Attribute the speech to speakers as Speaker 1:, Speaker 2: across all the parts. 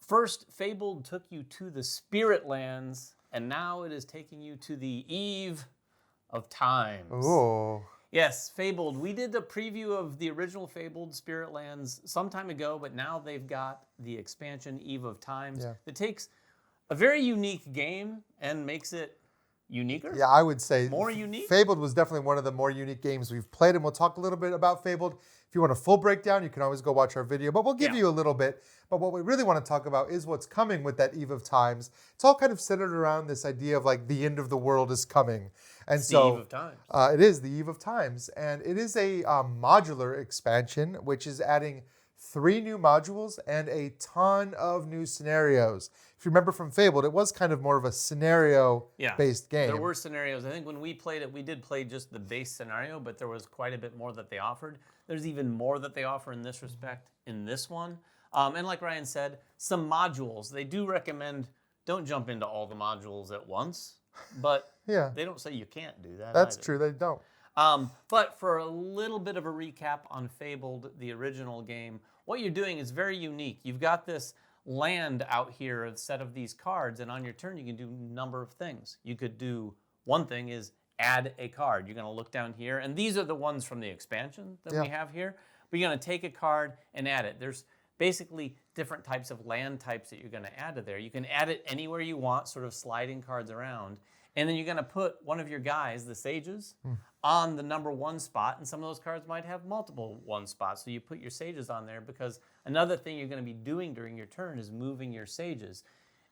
Speaker 1: First, Fabled took you to the Spirit Lands, and now it is taking you to the Eve of Times.
Speaker 2: Ooh.
Speaker 1: Yes, Fabled. We did a preview of the original Fabled Spirit Lands some time ago, but now they've got the expansion Eve of Times that takes a very unique game and makes it uniquer.
Speaker 2: Yeah, I would say
Speaker 1: more unique.
Speaker 2: Fabled was definitely one of the more unique games we've played, and we'll talk a little bit about Fabled. If you want a full breakdown, you can always go watch our video, but we'll give you a little bit. But what we really want to talk about is what's coming with that Eve of Times. It's all kind of centered around this idea of like the end of the world is coming. And
Speaker 1: it's
Speaker 2: so
Speaker 1: the Eve of Times.
Speaker 2: It is the Eve of Times, and it is a modular expansion, which is adding 3 new modules and a ton of new scenarios. If you remember from Fabled, it was kind of more of a scenario-based game.
Speaker 1: There were scenarios. I think when we played it, we did play just the base scenario, but there was quite a bit more that they offered. There's even more that they offer in this respect in this one. And like Ryan said, some modules. They do recommend don't jump into all the modules at once, but they don't say you can't do that.
Speaker 2: That's
Speaker 1: either.
Speaker 2: true, they don't.
Speaker 1: But for a little bit of a recap on Fabled, the original game, what you're doing is very unique. You've got this land out here, a set of these cards, and on your turn you can do a number of things. You could do, one thing is add a card. You're going to look down here, and these are the ones from the expansion that we have here. But you're going to take a card and add it. There's basically different types of land types that you're going to add to there. You can add it anywhere you want, sort of sliding cards around. And then you're going to put one of your guys, the sages, on the number 1 spot. And some of those cards might have multiple 1 spots. So you put your sages on there because another thing you're going to be doing during your turn is moving your sages.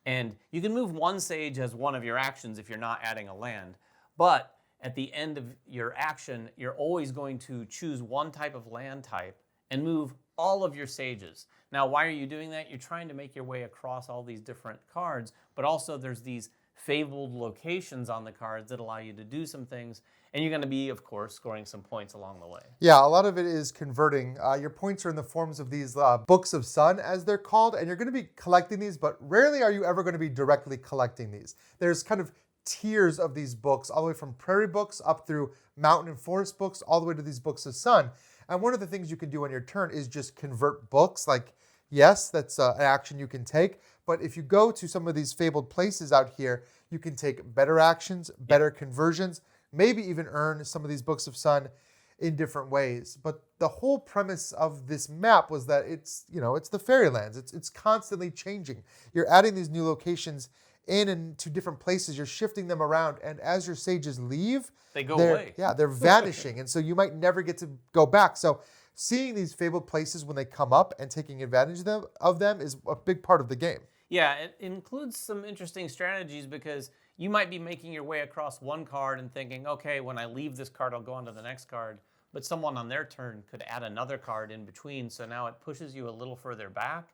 Speaker 1: And you can move 1 sage as one of your actions if you're not adding a land. But at the end of your action, you're always going to choose one type of land type and move all of your sages. Now, why are you doing that? You're trying to make your way across all these different cards, but also there's these Fabled locations on the cards that allow you to do some things, and you're going to be, of course, scoring some points along the way.
Speaker 2: Yeah, a lot of it is converting. Your points are in the forms of these books of sun, as they're called, and you're going to be collecting these, but rarely are you ever going to be directly collecting these. There's kind of tiers of these books, all the way from prairie books up through mountain and forest books, all the way to these books of sun. And one of the things you can do on your turn is just convert books. Like, yes, that's an action you can take. But if you go to some of these Fabled places out here, you can take better actions, better conversions, maybe even earn some of these books of sun in different ways. But the whole premise of this map was that it's the Fairylands. It's constantly changing. You're adding these new locations in and to different places. You're shifting them around. And as your sages leave,
Speaker 1: they go away.
Speaker 2: Yeah, they're vanishing. And so you might never get to go back. So seeing these Fabled places when they come up and taking advantage of them is a big part of the game.
Speaker 1: Yeah, it includes some interesting strategies because you might be making your way across one card and thinking, okay, when I leave this card, I'll go on to the next card. But someone on their turn could add another card in between, so now it pushes you a little further back.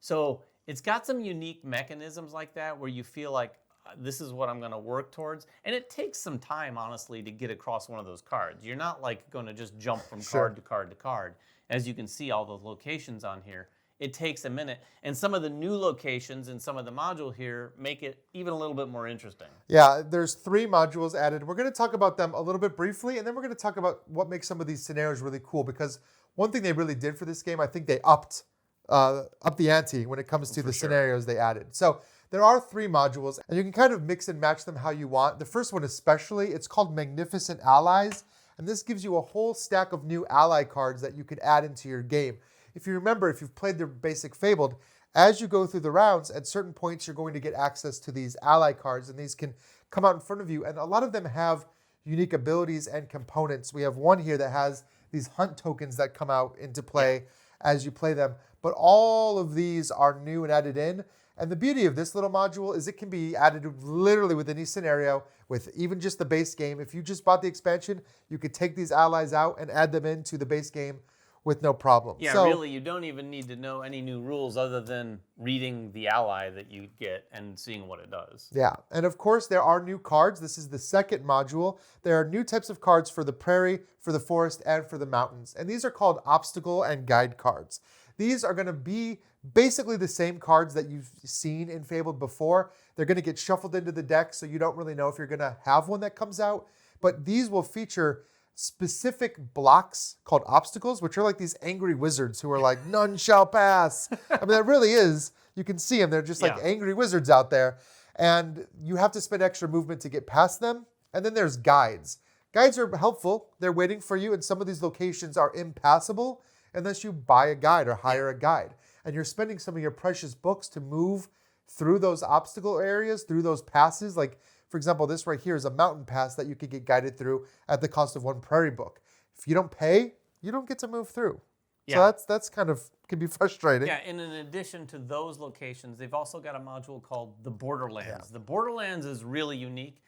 Speaker 1: So it's got some unique mechanisms like that where you feel like this is what I'm going to work towards. And it takes some time, honestly, to get across one of those cards. You're not like going to just jump from card to card to card. As you can see, all the locations on here. It takes a minute. And some of the new locations in some of the module here make it even a little bit more interesting.
Speaker 2: Yeah, there's 3 modules added. We're going to talk about them a little bit briefly, and then we're going to talk about what makes some of these scenarios really cool, because one thing they really did for this game, I think they upped the ante when it comes to the scenarios they added. So there are 3 modules, and you can kind of mix and match them how you want. The first one especially, it's called Magnificent Allies, and this gives you a whole stack of new ally cards that you could add into your game. If you remember, if you've played the basic Fabled, as you go through the rounds, at certain points you're going to get access to these ally cards, and these can come out in front of you, and a lot of them have unique abilities and components. We have one here that has these hunt tokens that come out into play as you play them, but all of these are new and added in. And the beauty of this little module is it can be added literally with any scenario, with even just the base game. If you just bought the expansion, you could take these allies out and add them into the base game with no problem.
Speaker 1: Yeah, so, really, you don't even need to know any new rules other than reading the ally that you get and seeing what it does.
Speaker 2: Yeah, and of course, there are new cards. This is the second module. There are new types of cards for the prairie, for the forest, and for the mountains. And these are called obstacle and guide cards. These are going to be basically the same cards that you've seen in Fabled before. They're going to get shuffled into the deck, so you don't really know if you're going to have one that comes out. But these will feature specific blocks called obstacles, which are like these angry wizards who are like, none shall pass. I mean, that really is You can see them. They're just like
Speaker 1: Yeah.
Speaker 2: angry wizards out there. And you have to spend extra movement to get past them. And then there's guides. Guides are helpful. They're waiting for you. And some of these locations are impassable unless you buy a guide or hire a guide. And you're spending some of your precious books to move through those obstacle areas, through those passes. Like, for example, this right here is a mountain pass that you could get guided through at the cost of one prairie book. If you don't pay, you don't get to move through.
Speaker 1: Yeah.
Speaker 2: So that's kind of, can be frustrating.
Speaker 1: Yeah, and in addition to those locations, they've also got a module called the Borderlands. The Borderlands is really unique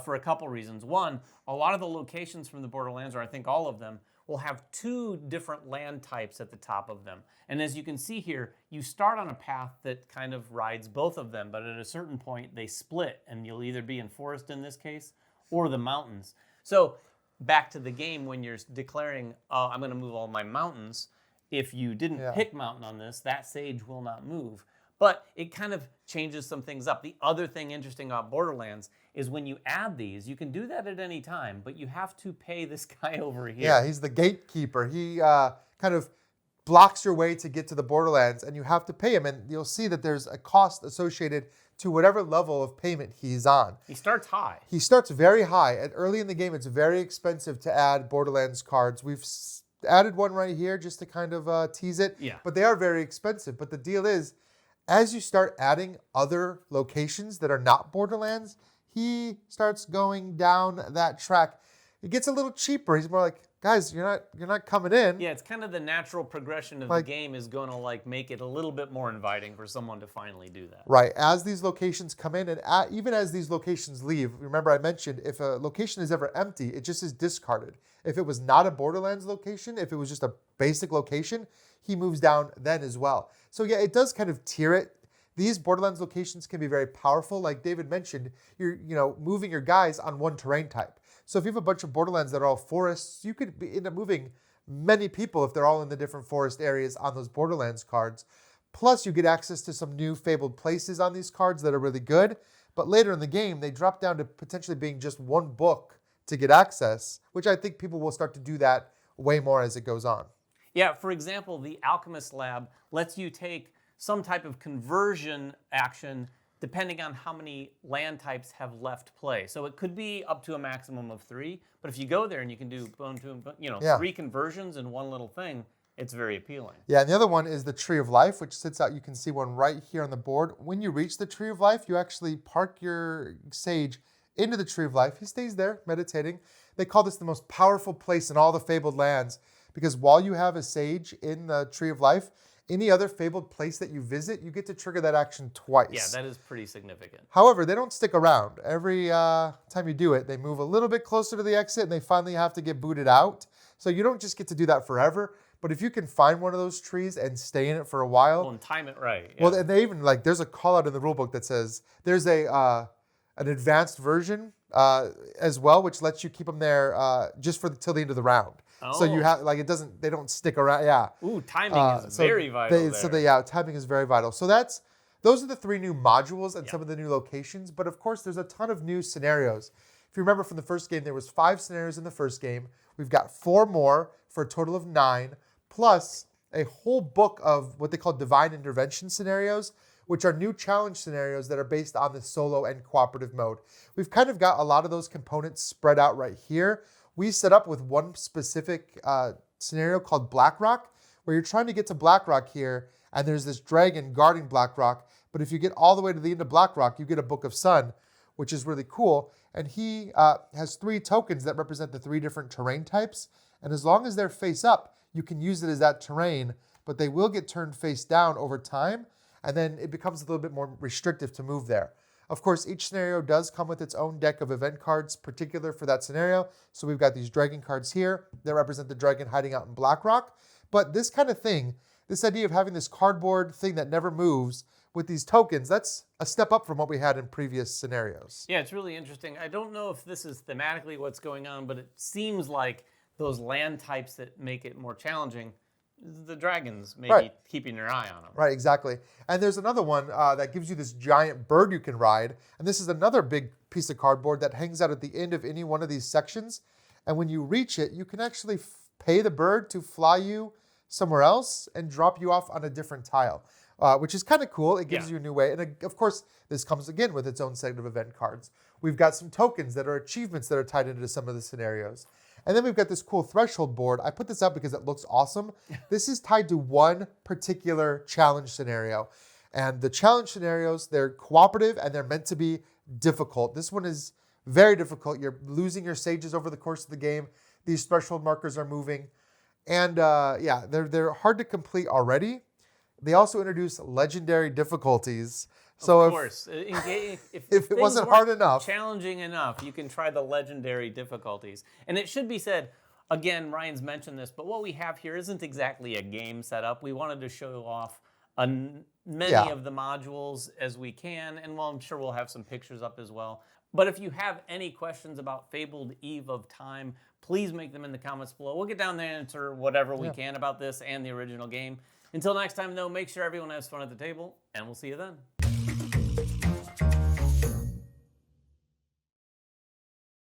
Speaker 1: for a couple reasons. One, a lot of the locations from the Borderlands, or I think all of them, will have two different land types at the top of them. And as you can see here, you start on a path that kind of rides both of them, but at a certain point they split, and you'll either be in forest in this case, or the mountains. So back to the game, when you're declaring, I'm going to move all my mountains, if you didn't pick mountain on this, that sage will not move. But it kind of changes some things up. The other thing interesting about Borderlands is when you add these, you can do that at any time, but you have to pay this guy over here.
Speaker 2: Yeah, he's the gatekeeper. He kind of blocks your way to get to the Borderlands, and you have to pay him. And you'll see that there's a cost associated to whatever level of payment he's on.
Speaker 1: He starts high.
Speaker 2: He starts very high. And early in the game, it's very expensive to add Borderlands cards. We've added one right here just to kind of tease it.
Speaker 1: Yeah.
Speaker 2: But they are very expensive. But the deal is, as you start adding other locations that are not Borderlands, he starts going down that track. It gets a little cheaper. He's more like, guys, you're not coming in.
Speaker 1: Yeah, it's kind of the natural progression of the game is going to like make it a little bit more inviting for someone to finally do that.
Speaker 2: Right. As these locations come in, and even as these locations leave, remember I mentioned if a location is ever empty, it just is discarded. If it was not a Borderlands location, if it was just a basic location, he moves down then as well. So yeah, it does kind of tier it. These Borderlands locations can be very powerful. Like David mentioned, you're moving your guys on one terrain type. So if you have a bunch of Borderlands that are all forests, you could end up moving many people if they're all in the different forest areas on those Borderlands cards. Plus, you get access to some new Fabled places on these cards that are really good. But later in the game, they drop down to potentially being just one book to get access, which I think people will start to do that way more as it goes on.
Speaker 1: Yeah, for example, the Alchemist Lab lets you take some type of conversion action depending on how many land types have left play. So it could be up to a maximum of 3, but if you go there and you can do 3 conversions in one little thing, it's very appealing.
Speaker 2: Yeah, and the other one is the Tree of Life, which sits out. You can see one right here on the board. When you reach the Tree of Life, you actually park your sage into the Tree of Life. He stays there meditating. They call this the most powerful place in all the Fabled lands because while you have a sage in the Tree of Life, any other Fabled place that you visit, you get to trigger that action twice.
Speaker 1: Yeah, that is pretty significant.
Speaker 2: However, they don't stick around. Every time you do it, they move a little bit closer to the exit and they finally have to get booted out. So you don't just get to do that forever. But if you can find one of those trees and stay in it for a while.
Speaker 1: Well, and time it right. Yeah.
Speaker 2: Well, and they even, there's a call out in the rulebook that says there's an advanced version as well, which lets you keep them there just till the end of the round.
Speaker 1: Oh.
Speaker 2: So you have, they don't stick around. Yeah.
Speaker 1: Ooh, timing is very vital there.
Speaker 2: Timing is very vital. So those are the 3 new modules and some of the new locations. But of course, there's a ton of new scenarios. If you remember from the first game, there was 5 scenarios in the first game. We've got 4 more for a total of 9, plus a whole book of what they call divine intervention scenarios, which are new challenge scenarios that are based on the solo and cooperative mode. We've kind of got a lot of those components spread out right here. We set up with one specific scenario called Blackrock, where you're trying to get to Blackrock here, and there's this dragon guarding Blackrock. But if you get all the way to the end of Blackrock, you get a Book of Sun, which is really cool. And he has 3 tokens that represent the 3 different terrain types. And as long as they're face up, you can use it as that terrain, but they will get turned face down over time. And then it becomes a little bit more restrictive to move there. Of course, each scenario does come with its own deck of event cards, particular for that scenario. So we've got these dragon cards here that represent the dragon hiding out in Blackrock. But this kind of thing, this idea of having this cardboard thing that never moves with these tokens, that's a step up from what we had in previous scenarios.
Speaker 1: Yeah, it's really interesting. I don't know if this is thematically what's going on, but it seems like those land types that make it more challenging, the dragons maybe keeping your eye on them.
Speaker 2: Right, exactly. And there's another one that gives you this giant bird you can ride. And this is another big piece of cardboard that hangs out at the end of any one of these sections. And when you reach it, you can actually pay the bird to fly you somewhere else and drop you off on a different tile. which is kind of cool. It gives
Speaker 1: Yeah.
Speaker 2: you a new way. And of course, this comes again with its own set of event cards. We've got some tokens that are achievements that are tied into some of the scenarios. And then we've got this cool threshold board. I put this up because it looks awesome. This is tied to one particular challenge scenario. And the challenge scenarios, they're cooperative and they're meant to be difficult. This one is very difficult. You're losing your sages over the course of the game. These threshold markers are moving. And yeah, they're hard to complete already. They also introduce legendary difficulties. So
Speaker 1: Of course. If
Speaker 2: it
Speaker 1: things
Speaker 2: wasn't
Speaker 1: weren't
Speaker 2: hard enough.
Speaker 1: challenging enough, you can try the legendary difficulties. And it should be said, again, Ryan's mentioned this, but what we have here isn't exactly a game setup. We wanted to show off many
Speaker 2: Yeah.
Speaker 1: of the modules as we can, and well, I'm sure we'll have some pictures up as well. But if you have any questions about Fabled Eve of Time, please make them in the comments below. We'll get down there and answer whatever we can about this and the original game. Until next time, though, make sure everyone has fun at the table, and we'll see you then.